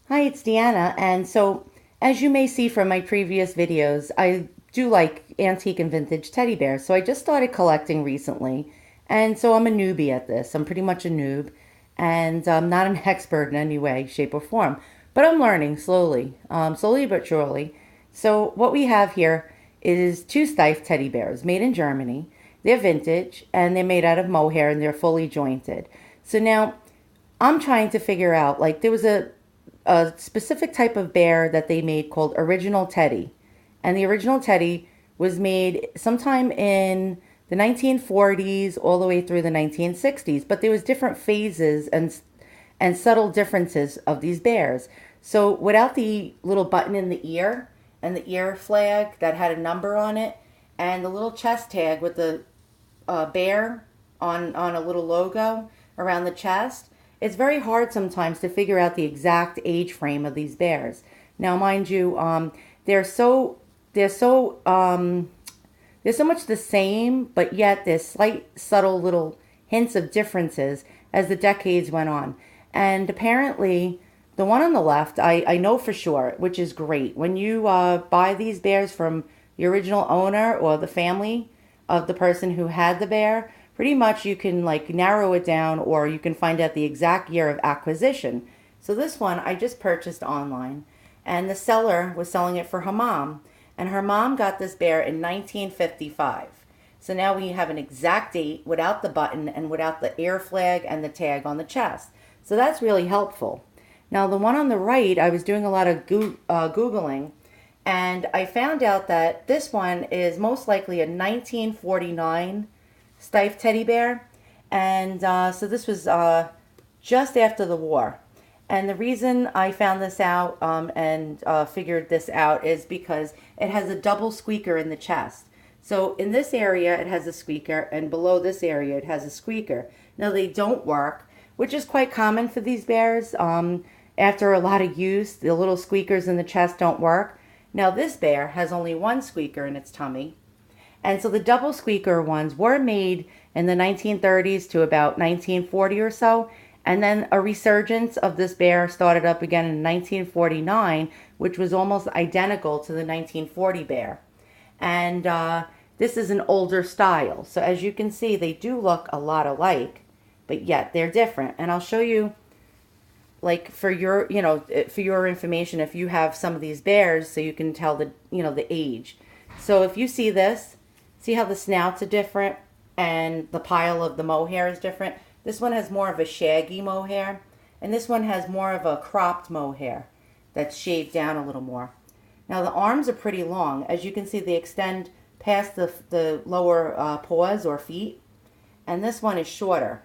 Hi, it's Deanna. And so, as you may see from my previous videos, I do like antique and vintage teddy bears. So, I just started collecting recently. And so, I'm a newbie at this. I'm pretty much a noob. And I'm not an expert in any way, shape, or form. But I'm learning slowly but surely. So, what we have here is two Steiff teddy bears made in Germany. They're vintage and they're made out of mohair and they're fully jointed. So, now I'm trying to figure out, like, there was a specific type of bear that they made called original teddy. And the original teddy was made sometime in the 1940s all the way through the 1960s, but there was different phases and subtle differences of these bears. So without the little button in the ear and the ear flag that had a number on it and the little chest tag with the bear on a little logo around the chest, it's very hard sometimes to figure out the exact age frame of these bears. Now, mind you, they're so they're so they're so much the same, but yet there's slight, subtle little hints of differences as the decades went on. And apparently, the one on the left, I know for sure, which is great. When you buy these bears from the original owner or the family of the person who had the bear, pretty much you can like narrow it down or you can find out the exact year of acquisition. So this one I just purchased online and the seller was selling it for her mom. And her mom got this bear in 1955. So now we have an exact date without the button and without the air flag and the tag on the chest. So that's really helpful. Now, the one on the right, I was doing a lot of Googling, and I found out that this one is most likely a 1949 Steiff teddy bear. And so this was just after the war. And the reason I found this out and figured this out is because it has a double squeaker in the chest. So in this area, it has a squeaker, and below this area, it has a squeaker. Now, they don't work, which is quite common for these bears. After a lot of use, the little squeakers in the chest don't work. Now, this bear has only one squeaker in its tummy. And so the double squeaker ones were made in the 1930s to about 1940 or so. And then a resurgence of this bear started up again in 1949, which was almost identical to the 1940 bear. And this is an older style. So as you can see, they do look a lot alike, but yet they're different. And I'll show you, like, for your, for your information, if you have some of these bears, so you can tell the age. So if you see this, see how the snouts are different and the pile of the mohair is different? This one has more of a shaggy mohair, and this one has more of a cropped mohair that's shaved down a little more. Now the arms are pretty long. As you can see, they extend past the lower paws or feet, and this one is shorter.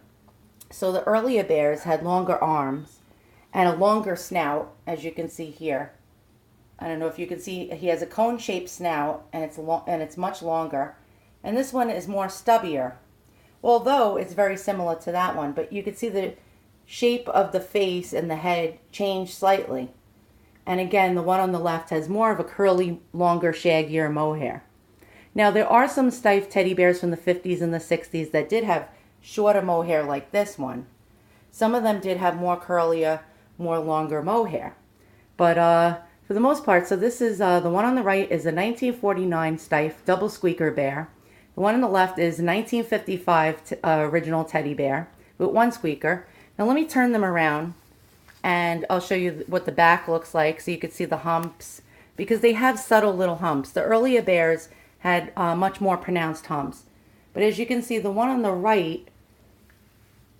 So the earlier bears had longer arms and a longer snout, as you can see here. I don't know if you can see, he has a cone-shaped snout, and it's much longer. And this one is more stubbier, although it's very similar to that one. But you can see the shape of the face and the head change slightly. And again, the one on the left has more of a curly, longer, shaggier mohair. Now, there are some Steiff teddy bears from the 50s and the 60s that did have shorter mohair like this one. Some of them did have more curlier, more longer mohair. But for the most part, so this is the one on the right is a 1949 Steiff double squeaker bear. The one on the left is a 1955 original teddy bear with one squeaker. Now let me turn them around and I'll show you what the back looks like so you can see the humps, because they have subtle little humps. The earlier bears had much more pronounced humps. But as you can see, the one on the right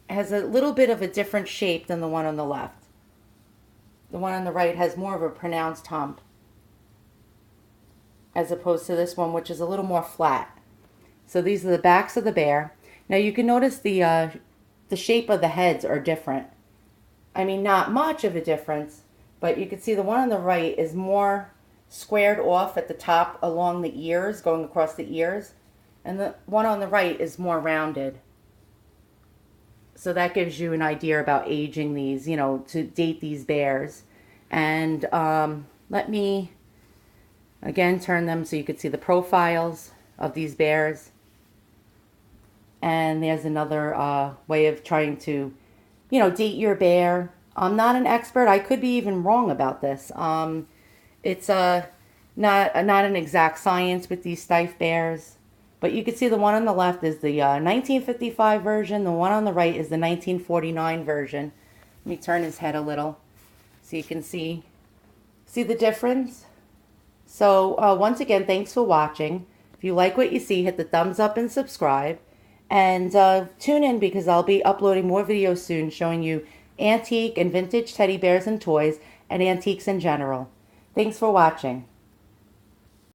has a little bit of a different shape than the one on the left. The one on the right has more of a pronounced hump as opposed to this one, which is a little more flat. So these are the backs of the bear. Now you can notice the shape of the heads are different. I mean, not much of a difference, but you can see the one on the right is more squared off at the top along the ears, going across the ears. And the one on the right is more rounded. So that gives you an idea about aging these, to date these bears. And let me, again, turn them so you can see the profiles of these bears. And there's another way of trying to, date your bear. I'm not an expert. I could be even wrong about this. It's not an exact science with these Steiff bears. But you can see the one on the left is the 1955 version. The one on the right is the 1949 version. Let me turn his head a little so you can see the difference. So once again, thanks for watching. If you like what you see, hit the thumbs up and subscribe. And tune in because I'll be uploading more videos soon showing you antique and vintage teddy bears and toys and antiques in general. Thanks for watching.